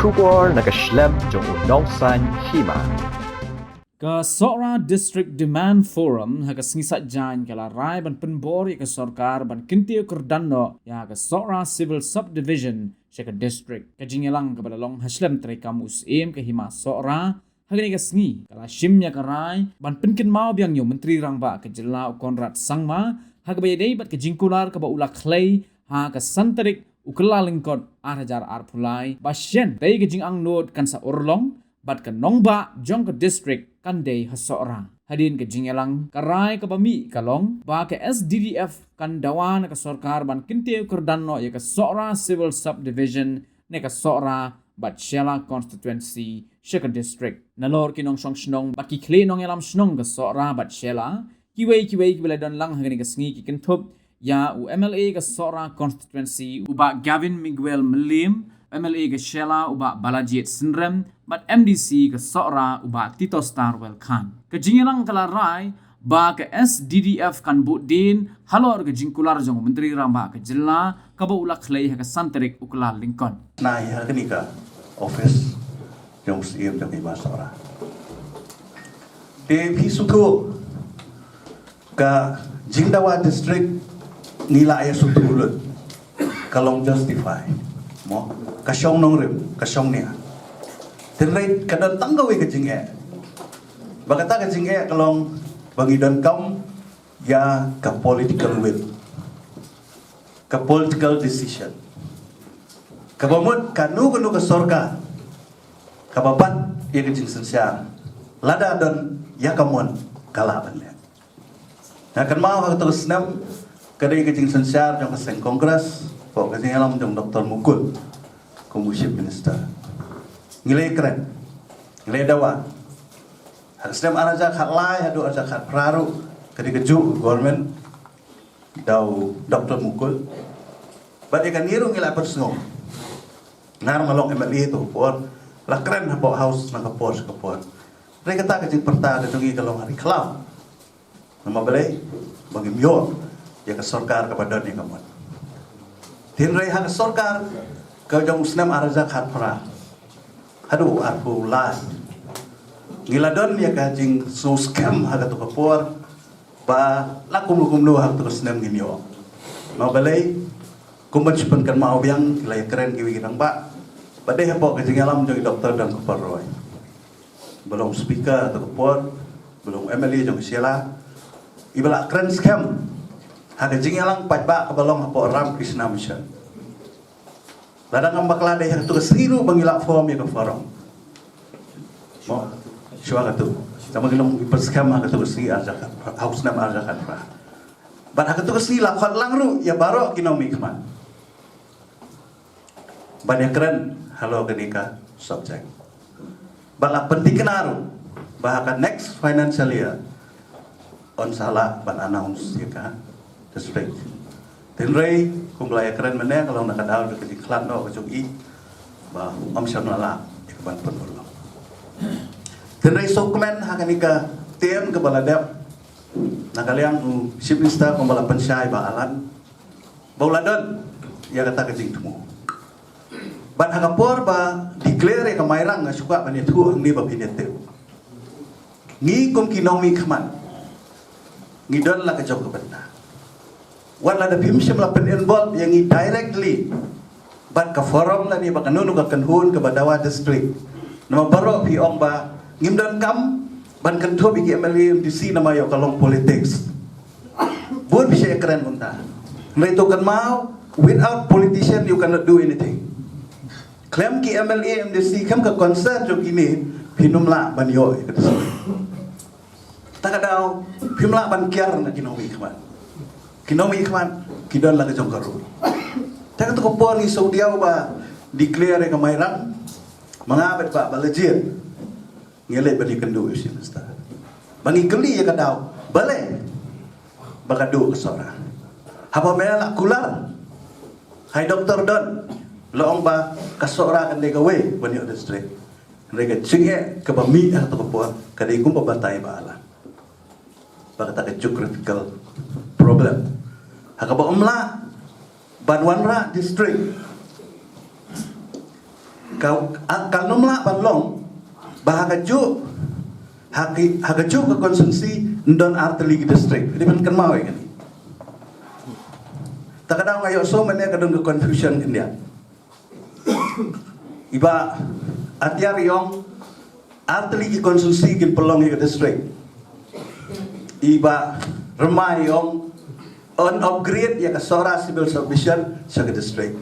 Shubor nakaslem jong unongsan hima. Ka Sora District Demand Forum ha ka singisat jan kala rai ban penbor ya ka sarkar ban kintiu kerdano ya ka Sora Civil Subdivision siya ka district ka jingelang ka balalong haslem tray kamus im ka hima Sora hagani ka singi kala shimnya ka rai ban penkin mau biang yo menteri rangba ka jela Konrad Sangma ha ka bayadai bat ka jingkular ka ba ulak clay ha ka santarik ukela lingkod arhajar arpulai basyen dai ka jing ang nod kan sa urlong bat ka nongba jong ka district kan day hasora hadin ka jingelang karai ka bami kalong ba ka SDDF kan dawan ka sarkar ban kinteu kerdanno ya ka Sora Civil Subdivision ne ka Sora bat Shela constituency shika district nalor kinong shnong bat ki kle nong yalam shnong ka Sora bat Shela kiwei kibela don lang hagani ka sngi ki kintup ya u MLA ka Sora constituency uba Gavin Miguel Melim MLA ke Shela uba Balajit Sindrem, but MDC ke Sora uba Tito Starwell Khan. Ke jingelang kalarai, ba ke SDDF kan budin, halor ke jingkular jong menteri ramba ke jela, ka ba ulak lay ke santerik ukla Lincoln. Nah, ya ini ka office jong siem jong iba Sora. Di pisutu ka Jingdawa district nila ay sutulut kalong justify mo kasyong nong rim kasyong niya tinray kadang tanggawi ka jing bagata ka jing kalong bangidon kam ya ka political will ka political decision kabamot kanu ka sorka kababat ya ka jing sensyar lada don ya kamon kalaban niya na kan mau ka terus nam kadai ka jing sensyar jong ka kongres po kasi alam jong Dr. Mukul Chief Minister ngilai keren ngilai dawa harusnya araja khatlai hadu araja khat praru kadi keju government daw Dr. Mukul badi kan niru ngilai persngong ngar malong MLA itu por la keren hapo house na kapor re kata kajing perta kadungi kalong hari klam nama balai bagi myo ya ke sarkar kepada ni kaman tinrai hak sarkar kau jong senam arazak hat pra hadu arpu lai ngiladon ya kajing so scam haga to kapor ba lakum hak to senam ginyo mau balai kumat pen kan mau biang kilai keren kiwi nang ba badai hapo kajing alam jong doktor dan kapor roy belum speaker to kapor belum MLA jong Shela ibala keren scam haga jing alang pajba kabalong hapo Ram Krishna Mission ladang ambak lade yang tu kesiru bangilak form ya ke forum mo syua katu sama gilong iperskam ha katu kesiri arjakan haus nam arjakan pra ban ha katu kesiri lakot langru ya baro kinomi keman ban ya keren halo kenika subject ban penting kenaru bahkan next financial year on salah ban announce ya kan district tinray kung belaya keren mana kalau nak ada dekat di klan no kecuk i bah omsion nala ikban penulung tinray sokmen hakanika tiem ke baladap nakaliang chief minister kung bala pensyai ba alan bauladon ya kata kejing tumu ban hakapor ba declare ka mairang nga suka ban itu ang ni ba pinete ngi kum kinomi kman ngidon la kejok benda wala da bimsim la pen involved yang directly bat ka forum la ni ba kanunu ka kanhun ka Badawa district nama baro pi ong ba ngimdan kam ban kanto bi MLA MDC nama yo kalong politics bun bisa keren unta nai to kan mau without politician you cannot do anything claim ki MLA MDC kam ka concern jo kini pinumla ban yo takadaw pimla ban kiar na kinomi kaman kinomi ikhwan kidon lang jong karu tak to ko ni saudiaw ba declare ka mayrang mga ba balajir ngele ba di kendo si masta bangi geli ya kadaw bale baka do ka Sora haba mela kular hay doktor don loong ba ka Sora kan de gawe bani district rega chinge ka ba mi to ko kadai kum babatay ba ala baka ta critical problem hakaba umla Banwanra district Kal nomla balong bahagaju hagaju ke konsumsi ndon arteli district. Ini kan mau kan. Takadang ayo so mana kadang ke confusion India. Iba atiar yang arteli konsumsi kin pelong ke district. Iba remai yang on upgrade ya ke Sora civil subdivision sa district.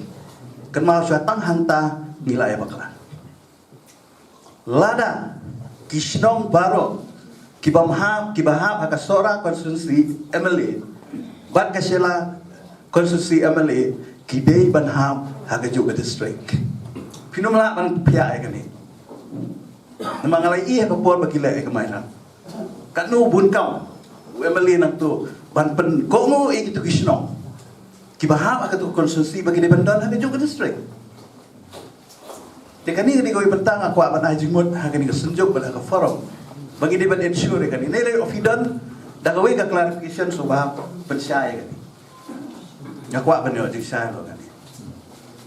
Kan mau siya tang hanta nilai bakla. Lada Kishnong Baro kibahap haka Sora konstitusi MLA bat kasela konstitusi MLA kidei banham haka juga district. Pinumla ban pia kani. Namangalai iya kapor bagila kemairan. Kanu bun kau MLA nang tu ban pen kongo itu Kishnong kibahap haka tu konstitusi bagi bandon haka juga district. Tekani ni kau bentang aku akan ajimut hakan ni kesenjuk pada ke forum bagi dia ensure kan ini nilai ofidon dah kau ke clarification sebab percaya kan aku akan yo jisa lo kan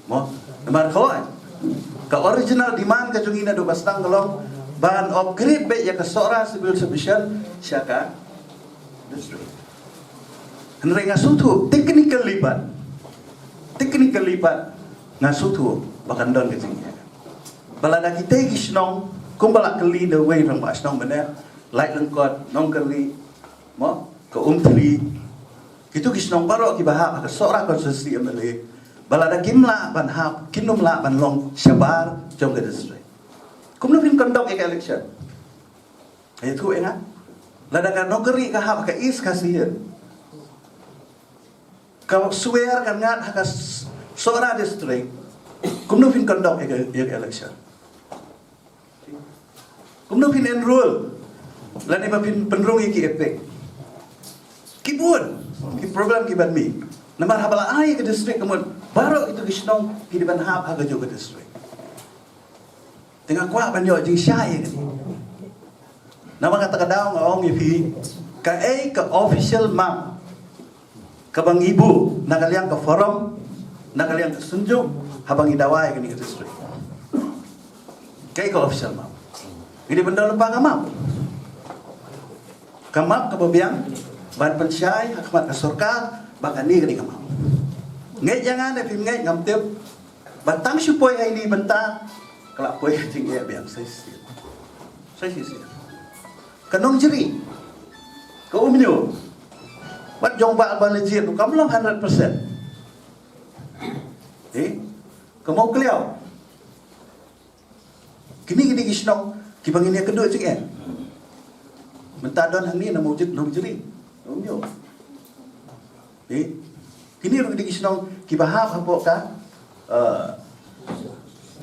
mo nomor kau ke original demand ke jungina do bastang gelong ban upgrade be ya ke Sora civil subdivision syaka district henry ngasutu technical libat ngasutu bahkan don ke jingnya balada kita Kishnong kumbala kali the way from Kishnong benar like lengkot nong kali mo ke umtri itu Kishnong baru kibahap ke Sora konstitusi MLA balada kimla banhap kinumla banlong syabar jong ke district kumno pin kondok election itu engat lada kan nokeri ka hap ka is kasih ka swear kan ngat ka Sora district kumno pin kondok election kumno pin enroll lani ba pin penrung iki efek kibun ki program ki ban mi namar habala ai ke district kemun baru itu Kishnong ki ban hab haga juga district tengah kwa ban yo jing syai kan nama kata kadang ngong ipi ka ke official map ka bang ibu nakaliang ke forum nakaliang ke sunjuk habang idawai ke district ke official map ini benda lupa kamap kebabiang ban pensyai hakmat kasurka bahkan ni kini kamap ngai jangan ada film ngai ngamtip batang supaya ini benta kelak poy tinggi biang saya sih kanong jeri kau umnyo bat jong ba balajir kamu long 100% kamu keliau kini Kishnong kibang ini kedua cik mentadon hang ni na mawjud long jeri umyo kini ru di Kishnong kibahap hapo ka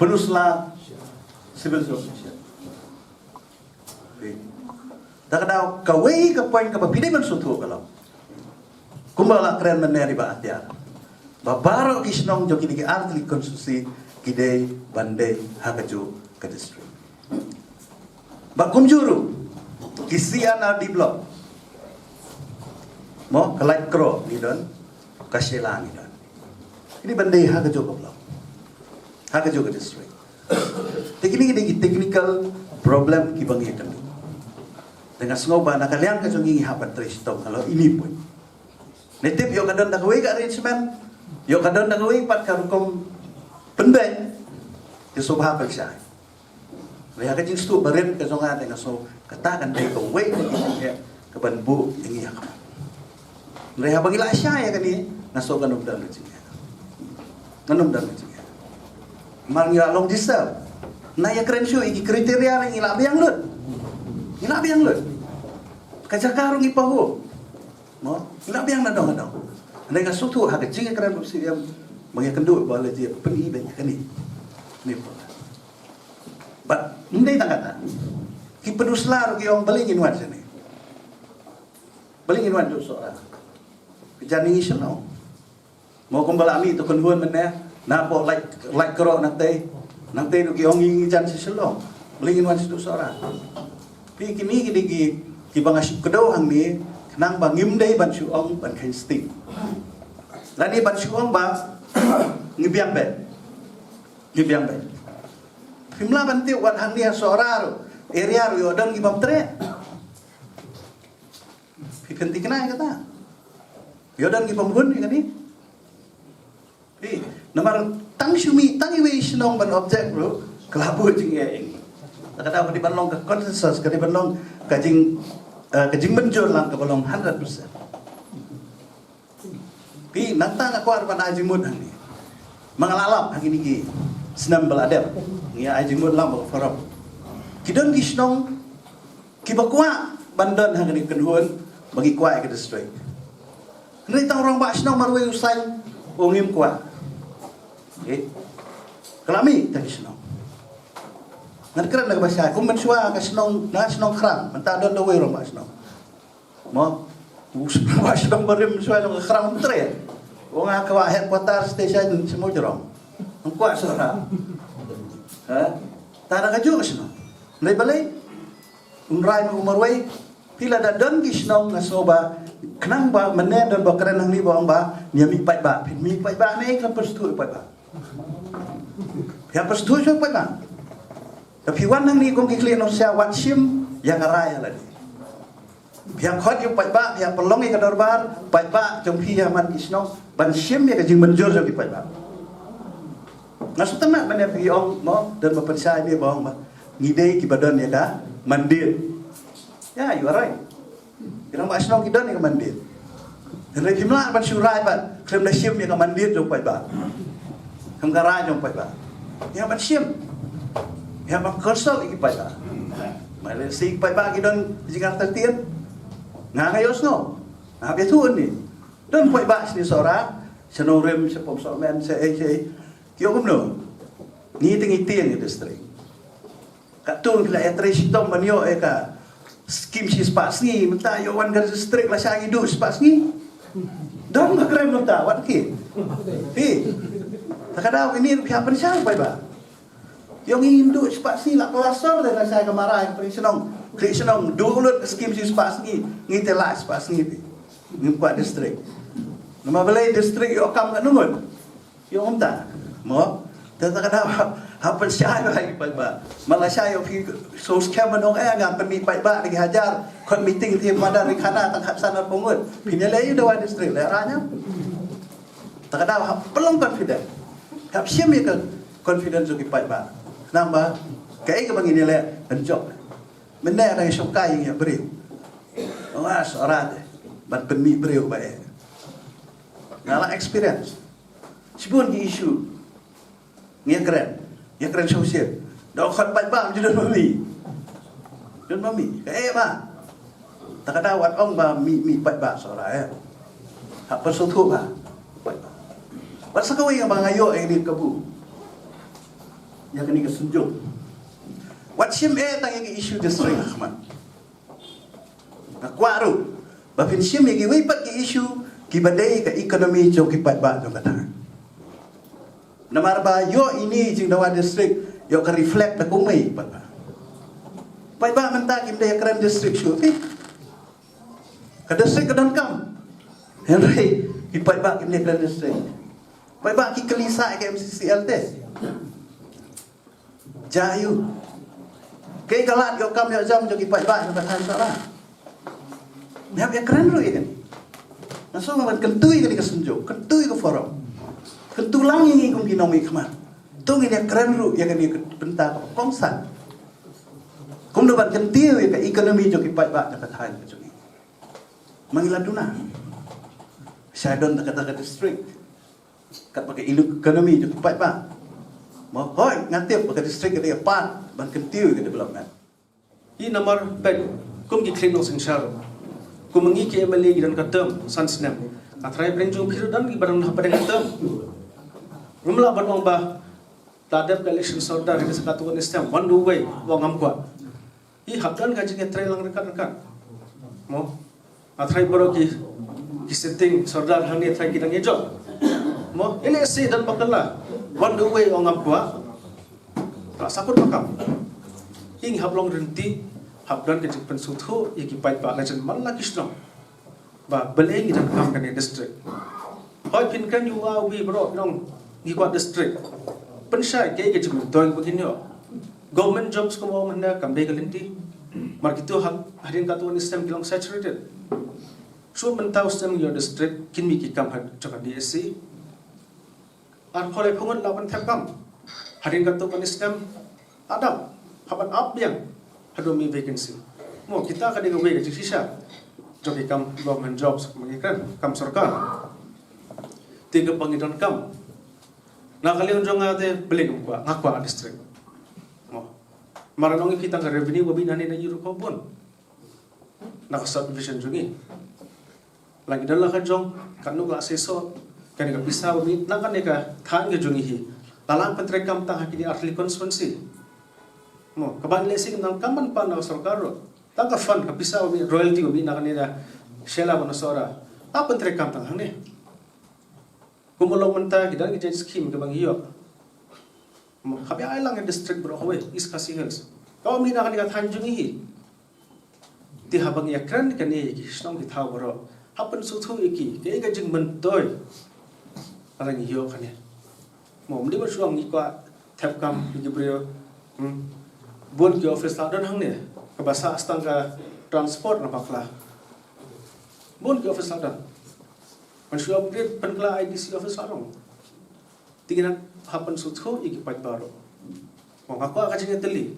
penusla civil society tak ada kawai ke poin ke bapide man sutu kalau kumbala keren meneri ba atia babaro Kishnong jo kini ke artli konstitusi kidei bandai hakaju ke district bakum juru kisian di blok mo kelai kro ni don kasela ni don ini bandai hakaju ke blok hakaju ke district teknik technical problem ki bangi kan dengan sengoba nakalian ka jongi hapat tristom kalau ini pun netip yo kadon dagwe ka arrangement yo kadon dagwe pat ka hukum pendek ke subha pelsa Leha ka jingstu baren ka zonga te ngaso katakan dai ko we ni ke banbu ingi ya. Leha bangila asya ya kani ngaso kanum dal ci. Kanum dal ci. Mar ngira long disab. Na ya keren syu iki kriteria ni ila biang lut. Ila biang lut. Ka jakarung ipahu. Mo, ila biang na dong dong. Ndai ka sutu ha ka jinga keren busi yang mengakendu bala je peni banyak kani. Ni po. But hindi tangata. Ki peduslar ki yung balingin wan sini. Balingin wan do sora. Kejani isno. Mo kung balami to kunhun meneh na po like kro nate do ki yung jan si selo. Balingin wan do sora. Pi kimi ki bangas kedo hang ni nang bangim dei ban suong ban khen stick. Lani ban suong ba ngibiang be. Ngibiang be. Pimla bantiu wat hang dia sorar area ro dan gibam tre. Pipenti kena kata. Yodan gibam gun kan ni. Nomor tang syumi tang iwe sinong ban objek bro kelabu jing eng. Kata apa di balong ke konsensus ke di balong kajing benjol lang ke balong 100%. Pi nantang aku arpan ajimut hang ni. Mengalalap hang ini ki senam beladep. Ngia ajimut lang bak farap. Kidon gisnong kibakwa bandan hang ni kenhun bagi kuai ke district. Ni tang orang bak sinong marwe usai ongim kuat. Kelami tak senang. Ngan keren nak bahasa. Kum mensua ke senang, na senang kerang. Mentah don dowe orang bahasa senang. Mo, bahasa senang berim mensua orang kerang mentere. Orang ke headquarter station semua jorong. Kuat suara. Tak ada kaju ke senang. Lai balai. Umrai umarway. Pila dah don ki senang ngasoba. Kenang ba menen dan ba keren hang ni ba ba nyami pai ba. Mi pai ba ni kan perstu pai ba. Yang persetuju apa bang? Tapi wanang ni kong kikli Indonesia wan sim yang araya lagi. Yang khot yung pajba, yang pelong yang kadorbar, pajba jom pihak man isno, ban sim yang kajing menjur jom di pajba. Ngasut temak mana piong mo dan berpercaya dia bang, ngidei kibadan ya dah mandir. Ya, you are right. Kita mak isno kidan yang mandir. Dan lagi mula ban surai ban, krem dah sim yang mandir jom pajba. Hanggarai jom pai ba. Yang bersiam. Yang berkersal iki pai ba. Malaysia pai ba kidon Jakarta tian. Ngayos no. Nah betul ni. Don pai ba sini sora, senorem sepom somen se kyo kumno. Ni tingi tian di distrik. Katun kila etres tom banyo ka skim si spas ni menta yo wan gar distrik la sa hidup spas ni. Don makrem menta wat ki. Kadang ini pihak pensiun apa ba? Yang Hindu sepak si lah kelasor dan saya kemarin pensiun dulu skim si sepak ni ngitelah sepak ni ngimpat distrik. Nama belai distrik yo kam kat nungun. Yo umta. Mo kadang apa syai lagi ba? Malah syai yo pi so scam menong ngam pemi ba lagi hajar kon meeting ti madar rikana tak sana pungut. Pinelai dewa distrik leranya. Kadang pelong confident. Kap siam ke confidence uki pai ba. Namba kai ke bangini le enjok. Menda ada sokai yang beri. Awas orang ban pemi beri bae. Ngala experience. Sibun di isu. Ngia keren sosial. Dak khot pai ba judon mami. Judon mami. Kai ba. Tak ada wat ong ba mi pai ba sora Apa sotu ba. Pai ba. Pasal kau yang bangayo ini kebu, yang ini kesunjuk. Wat sim tang yang isu distrik Ahmad. Nakwaru, bapin sim yang wipat ke isu kibadai ke ekonomi jauh kipat ba jauh kata. Namar ba yo ini jing dawa distrik yo ke reflect nak umai pat ba. Pat ba mentah kim daya keren distrik syu. Ke distrik kedan kam. Henry kipat ba kim daya keren distrik. Baik baki kelisa ke MCCL teh. Jayu. Kei kalat yo kam yo jam jo kipai ba na tan sara. Nah ya keren ru ya kan. Naso man kentui ke kesunjuk, kentui ke forum. Kentulang ini kum ginomi kemar. Tung ini keren ru ya kan bentak kongsan. Kum dapat kentiu ya ke ekonomi jo kipai ba na tan jo. Mangiladuna. Saya don kata distrik. Kat pakai ekonomi je kupat ba. Mau hoi ngatip pakai distrik ke dia pan ban kentiu ke development. I nomor pet kum ki klim no singshar. Kum ngi ke MLA gidan katem sansnem. Atrai brenjung phiru dan gi barang na padang katem. Rumla ban ong ba tadap election sorda ke sakatu kon stem one do way wong am kwa. I habdan ka jing trai lang rekan. Mo atrai baro ki setting sorda hang ni trai kidang ejo. Mo LSC dan bakala one the way ongam kwa tak sapur pakam ing hablong renti habdan ke jipan suthu iki pai pa la jan malla kisno ba beleng dan kam kan district hoi pin kan yu au bi bro nong gi kwa district pensai ke jipan toy begini government jobs ko mo man na kambe galinti markito hadin katuan system kilang saturated so man taw system your district kinmi ki kam had chaka DSC ar phole phungon laban thap kam hadin katuan system adam haban up yang hado mi vacancy mo kita ka ding we ka sisa job kam government jobs mengikan kam sarkar tiga pangidan kam nakalion jong ate beling ko ngakwa district maranong kita ng revenue babi na nila euro ko bon naka-subdivision jungi lagi dala ka jong kanu ka aseso kani ka bisa babi nakane ka than ka jungi hi talang pentrekam ta hakini arli constituency mo kaban lesing nang kaman pa na sarkaro ta ka fund ka bisa babi royalty babi nakane na shela bono sora ta pentrekam ta hane kumulong menta kidan ki scheme ka bang hiyo habi ay lang district bro hoy East Khasi Hills kau mi na kanila Tanjung hi ti habang yakran kani ki snong ki thaw bro hapan su thu iki ke ga jing man toy arang hiyo kani mom di bersuang ni kwa thap kam ki brio bon ki office la don hang ne ka basa astang ka transport na pakla bon ki office la don man shu upgrade pankla IDC office la dong tingnan hapan su thu iki pat baro mo ngakwa ka jing teli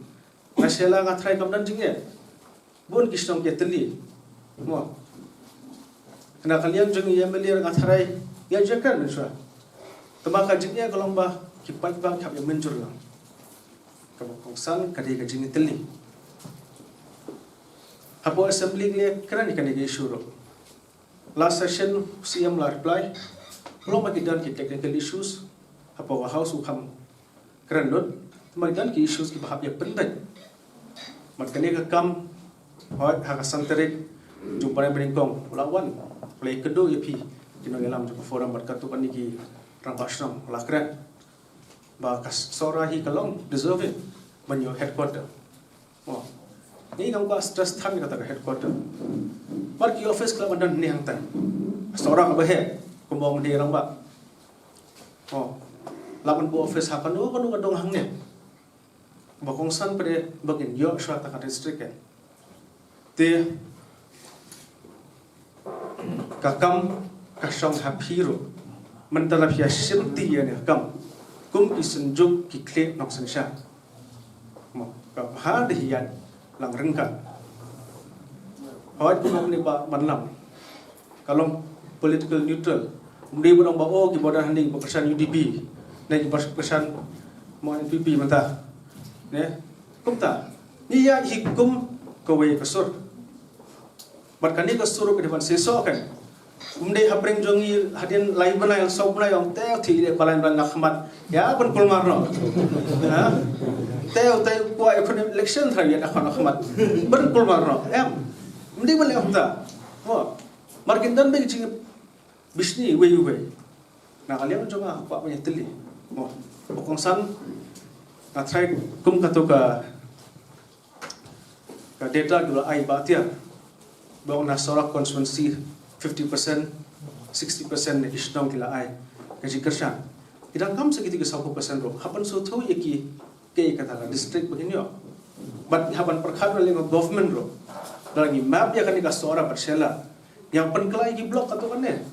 na shela nga try kam dan jinge bon kistom ke teli mo na kalian jeng MLA nga try ya jekan menswa tamaka jinge kolomba ki pat ba khap ya menjur lang ka kongsan kadi ka jing teli hapo assembly le kran ni issue ro last session CM la reply belum bagi dan ki technical issues hapo house ukam kran lot magdan ki issues ki bahap ya penting makanya ka kam hoy ha ka santerik jumpa ni beringkong lawan play kedo yapi kino ngelam ju forum berkat tu pani ki rambasram lakran ba kas sorahi kalong deserve it when your headquarter oh ni ngam ka stress than kata ka headquarter par ki office club dan ni hang tan sora ka bahe kumbong ni ramba oh lapan bu office hapan do kanu kadong hang ne bakongsan pada bagin yo syata ka district te kakam kasong hapiro mentala pia sinti ya ne kam kum isenjuk ki klep nok sensha mo ka ha de hian lang rengka hawat kum ni ba manlam kalong political neutral umdi bodong ba o ki bodan handing pekerjaan UDP na ki pekerjaan mo NPP manta ne kumta ni ya hikum kawe kasur barkani kasur ke depan seso kan umde habreng jongi hadin lai banai sok banai ong teo thi de balan ban nakhmat ya pun kulmar no ha teo tai kwa election thai ya nakhmat ban kulmar no em umde bale humta ho markin dan be ching bisni we na kalian jonga kwa punya teli mo bokongsan na try kum katoka ka data dula ai batia bong na sorak constituency 50% 60% isnong kila ai ka jikersan idang kam segiti ke 100% ro hapan so thu yaki ke kata district begini yo but hapan perkhad le government ro lagi map ya kan ka sora persela yang penkelai ki blok atau kan ne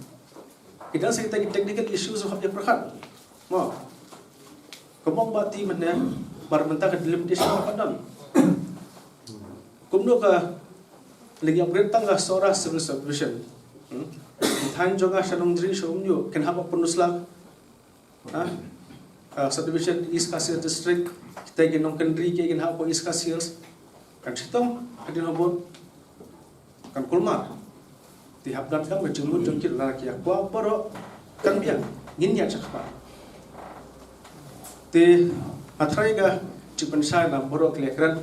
idang segiti technical issues hab ya perkhad mo kemong bati mana bar mentah ke delimitation apa dan kumno ka lagi upgrade tangga sora civil subdivision than jonga shanong dri shomnyo ken haba penuslak subdivision East Khasi district kita ginong kendri ke gen haba East Khasi kan sitong hadin habot kan kulmar ti habdan kam jengmut jengkir laki akwa poro kan biang nginya chakpa te atrai ga chipan sa na borok lekran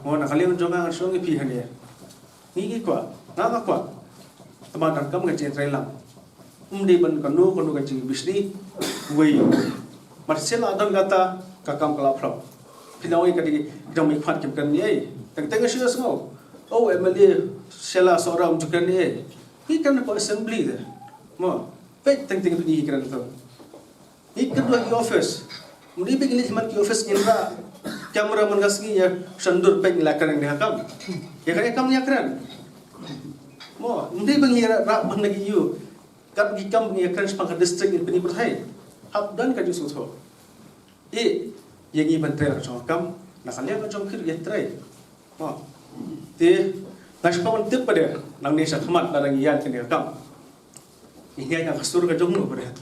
mo na kalian jonga ngasong pi hane ngi kwa na kwa tamadan kam ga chen lang umdi ban kanu ga chi bisni wei marsela adam gata kakam kala phro pinawi ka di dami phat kim kan ni tang tang shi so o MLA sela sora jukan ni ki kan ko assembly de mo pe tang tang ni kan to ni kan do office Mudi pergi lihat ki office indra kamera mengasgi ya sendur peng lakran ni hakam. Ya kan kam ni akran. Mo, hindi bangira ra banagi yu. Kat gikam ni akran sepang district ni penipur hai. Hab dan ka jusu tho. Yang i bantre ra chong kam nakalya ka chong khir yetrai. Mo. Te nashpawan tip pada nang ni sakmat larang iyan kini hakam. Ini yang kasur ka jong no pada.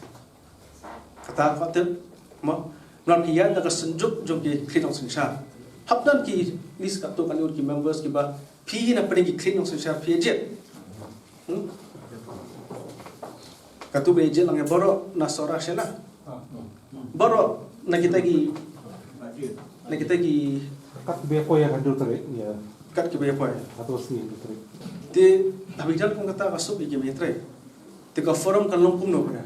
Kata patip mo non iyan da ka senjuk jong ki khinong sinsha. Hab dan ki list ka to kanur ki members ki ba phi na pare ki khinong sinsha phi jet. Katu beje lang boro na sora sila. Boro na kita gi kat bepo yang hadir tadi ya kat ki be poy. atau sih tadi Te habijal kung kata kasuk ki be tre. Te ka forum kan long pum no pada.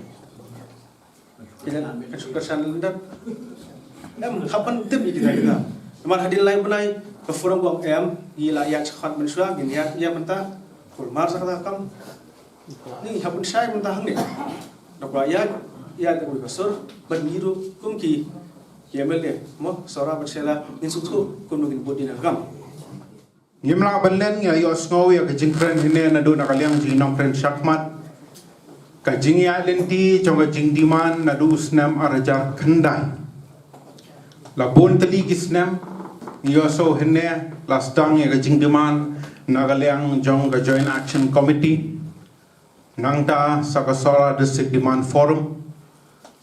Ilan kan suka sandan. Kapan tim kita. Teman hadir lain benai ke forum gong gila ya cekat mensua gini ya mentah kulmar sakata kam. Ni habun syai mentah ni. Nakwa ya tak kasur bangiru kumki MLA mo sora bersela insutu kunugin bodin agam. Ngimla balen ya yos ngau ya kajing kren hine na do nakaliang jinong kren syakmat kajing ya lenti chong kajing diman na do snam arajar khandai labon tali kisnam yoso hine lastang ya kajing diman nakaliang jong ka joint action committee nangta sakasora district demand forum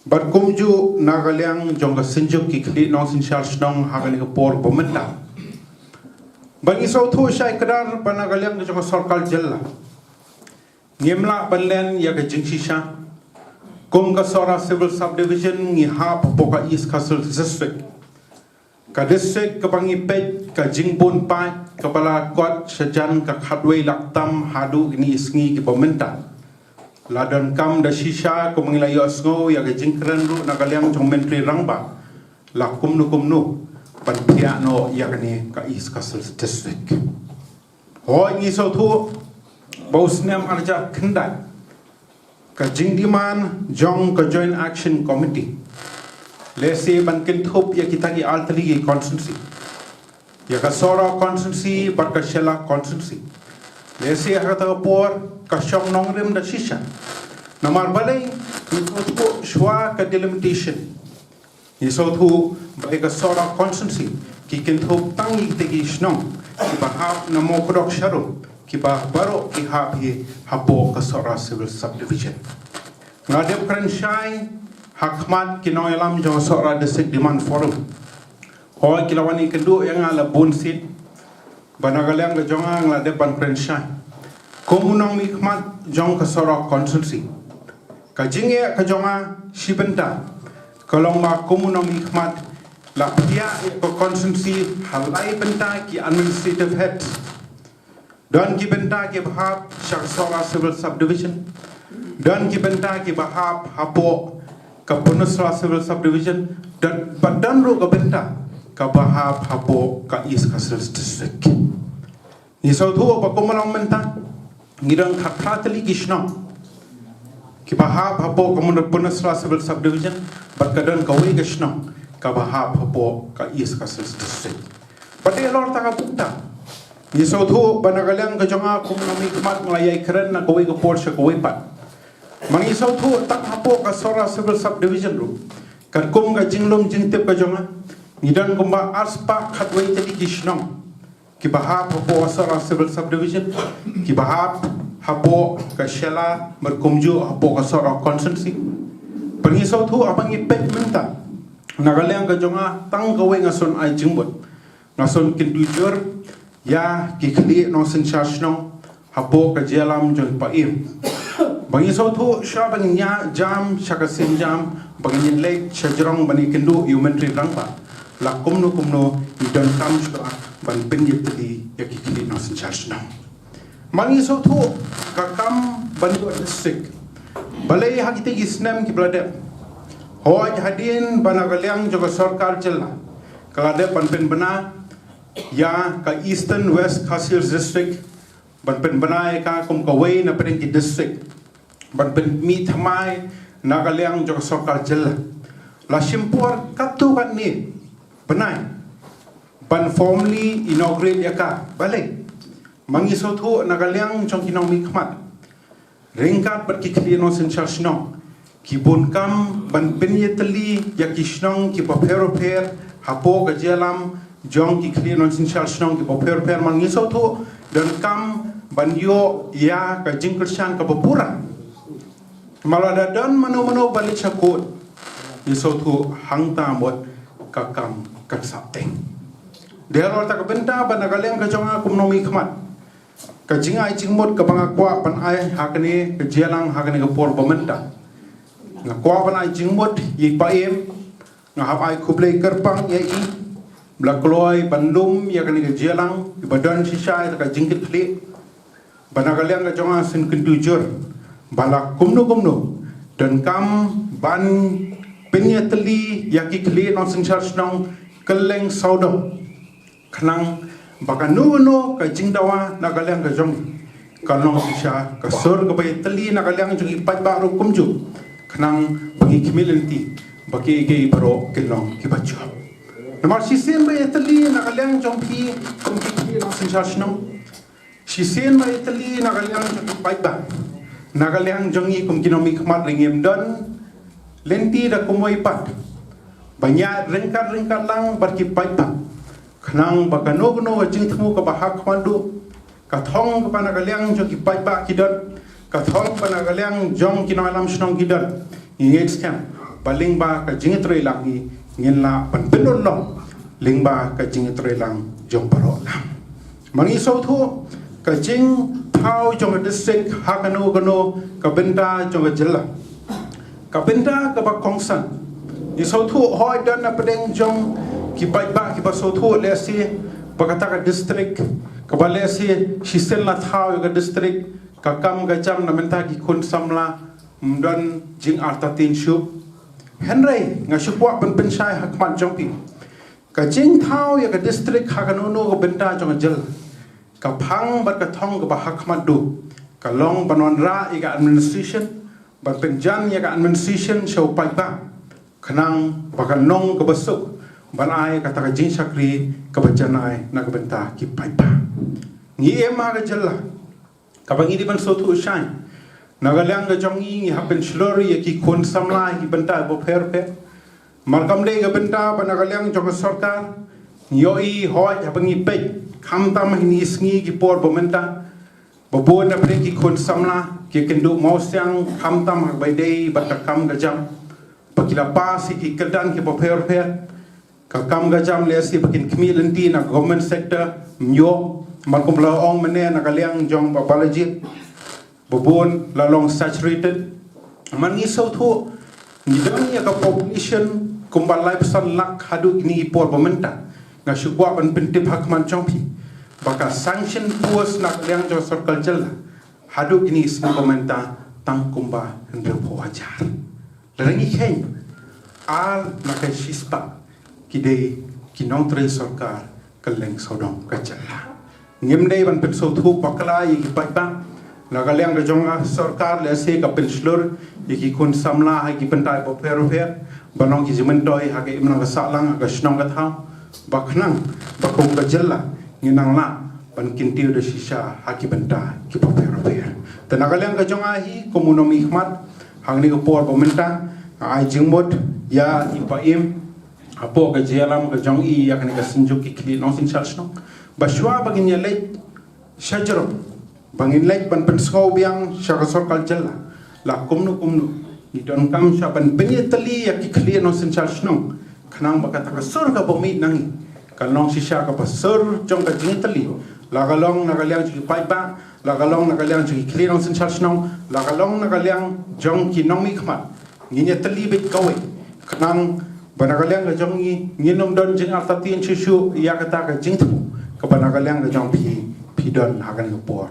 But kumju nakaliang jong ka sinjuk ki kli nong sin shnong hagan ka por bomenta Bani so thu shai kadar panagaliang jong ka sarkal jella Ngimla banlen ya ka jingshisha kum ka sora civil subdivision ngi ha poka east castle district ka district ka bangi pet ka jingbon pa ka bala kwat sajan ka khatwei laktam hadu ini isngi ki bomenta Ladan kam da shisha ko mangila yosgo ya ga jingkran ru nakaliang chong mentri rangba la kumnu pan pia no ya kani ka East Castle district ho ngi so thu bosnam arja khandai ka jingdiman jong ka joint action committee lese ban kin thop ya kita ki altri ki constituency ya ka sora constituency par ka shela constituency lese hata por kasyong nong rim da shisha namar balay ito shwa ka delimitation iso thu bai ka sora constancy ki kinthop tangi tegi shnong ki bahap na mo kodok sharu ki bah baro ki hap hi hapo ka sora civil subdivision ngadep kran shai hakmat ki noyalam jo sora district demand forum hoy kilawani kedu yang ala bonsit banagalang ga jonga ngadep ban kran shai Komunong mikmat jong ka sora constituency ka jinge ka jonga shibenta kalong ma komunong mikmat la pia ko constituency halai benta ki administrative head dan ki benta ki bahap shak sora civil subdivision dan ki benta ki bahap hapo ka punusra civil subdivision dan badan ro ka benta ka bahap hapo ka East Castle district ni so thu ba komunong benta ngirang khakratali kishna ki bahap hapo kamun punasra civil subdivision barkadan kawi kishna ka bahap hapo ka East Castle district pati lor ta ka punta ni so thu banagalang ka jonga kumnami kmat nglay kren na kawi ka porsche kawi pat mangi so thu tak hapo ka sora civil subdivision ru kan kum ka jinglom jingtep ka jonga ngidan kumba arspa khatwai tali kishna ki bahap hapo sora civil subdivision ki bahap hapo ka shela berkumju hapo ka sora constituency pengisau thu abang ipek menta nagaliang ka jonga tang kawe ngason ai jingbot ngason kindujur ya ki khli no sin shashno hapo ka jelam jon paim bangisau thu sha bangnya jam shakasin jam bangin lek chajrong bani kindu humanitarian rangba la kumno idon kam shra ban pinjit di yakikili no sin shashno mangi so thu kakam bandu district balai hakite isnam ki blade hoj hadin banagaliang joga sarkar chelna kalade panpen bana ya ka eastern west khasir district banpen bana ka kum ka wei na pen ki district banpen mi thamai nagaliang joga sarkar chelna la shimpur katu kan ni banai ban formally inaugurate yaka balik mangi sotu nagaliang jong kinong mi khmat ringkat bat ki kli no sin shnong ki bon kam ban penyeteli yaki shnong ki papero per hapo ga jalam jong ki kli no sin shnong ki papero per mangi sotu dan kam ban yo ya ka jingkershan ka bapura malada dan mano balik sakut isotu hangta mot kakam kaksapteng Dero tak benda banagaliang kajonga kumnomi khmat kajinga jingmot kabangakwa pan ai hakne kejalang hakne kapor pementa ngakwa pan ai jingmot yi paem ngahap ai kublai kerpang ye i blakloi bandum ya kane kejalang badan sisa ka jingkit kli banagaliang kajonga sin kentujur balak kumno dan kam ban penyeteli yaki kli non sin nong keleng saudom kanang baka nuno ka jingdawa nagaliang ka jong kalong sisha ka sur ka bay tali nagaliang jong ipat baro kumju kanang bangi kimilenti baki gay baro kilong kibacho namar sisen bay tali nagaliang jong pi kumki lang sisha shnong sisen bay tali nagaliang jong ipat ba nagaliang jong i kumkinomi kmat ringim don lenti da kumoy pat banyak ringkat lang barki pat ba kanang baka no jing temu ka bahak mandu ka thong ka panagaliang jo ki pai ba kidot ka thong panagaliang jong kinalam shnong kidot ingit scam baling ba ka jing tre langi ngin la pan penol long ling ba ka jing tre lang jong paro lam mangi so thu ka jing thau jong district hakano gano ka benda jong jilla ka benda ka ba kongsan di so thu hoi dan na pedeng jong ki ba ki basotu lesi pakata ka district ka balesi sisen la thau ka district ka kam ga jam na menta ki kun samla mdan jing arta tin shu henry nga shupwa pen shai hakman jongpi ka jing thau ya ka district ha ka no ka benta jong jel ka phang bat ka thong ka ba hakman du ka long banon ra iga administration ban penjan ya ka administration show pai ba kanang bakanong ka basuk banai kata ka jing sakri kabajanai na kabenta ki paipa ngi ema ga jalla kabangi di ban sotu shine nagalang ga jongi ngi hapen shlori ki kon samla ki benta bo perpe markam le ga benta banagalang jong sarkar yoi hoi habangi pe kham tam ni sngi ki por bo menta bo na pre ki kon samla ki kendo mausyang kham tam bai dei batakam ga jam pakila pasi ki kedan ki bo perpe kakam gajam lesi bakin kemilenti na government sector myo malkum la ong mene na kaliang jong babalaji bobon la long saturated man ngi so thu ni dang ya ka population kumbalai pesan lak hadu ni por bomenta nga shukwa ban pentip hakman chongpi baka sanction force na kaliang jong circle jella hadu ni sing bomenta tang kumba hendro wajar langi khen al na ka shispa kidei kinong tre sarkar kaleng sodong kacala ngim dei ban pen so thu pakla yi pai ba nagaleng ga jonga sarkar le se ka pen slur yi kun samla ha ki pentai bo per banong ki jimen doi ha ke imna ga salang ga shnong ga tha bakhnang bakum ga jalla nginang la ban kintiu de shisha ha ki benta ki bo per te nagaleng ga jonga hi komunomi khmat hangni ga por bo menta ai jingmot ya ipaim apo ka jalam ka jong i yakni ka sinjuk ki kli non sin shalshno bashwa bagin ya lek shajro bangin lek ban pen sko biang shakasor kal jalla la kumnu ni don kam sha ban penyetali ya ki kli non sin shalshno khnang baka ta ka sur ka bomi nang kalong sisha ka pasur jong ka jingtali la galong na galyang ki pai ba la galong na galyang ki kli non sin shalshno la galong na galyang jong ki nong mi khmat nginya tali bit kawe khnang banagalang ga jongi nginom don jing artatin chushu ya kata ka jingtu ka banagalang ga jong pi don hagan ga por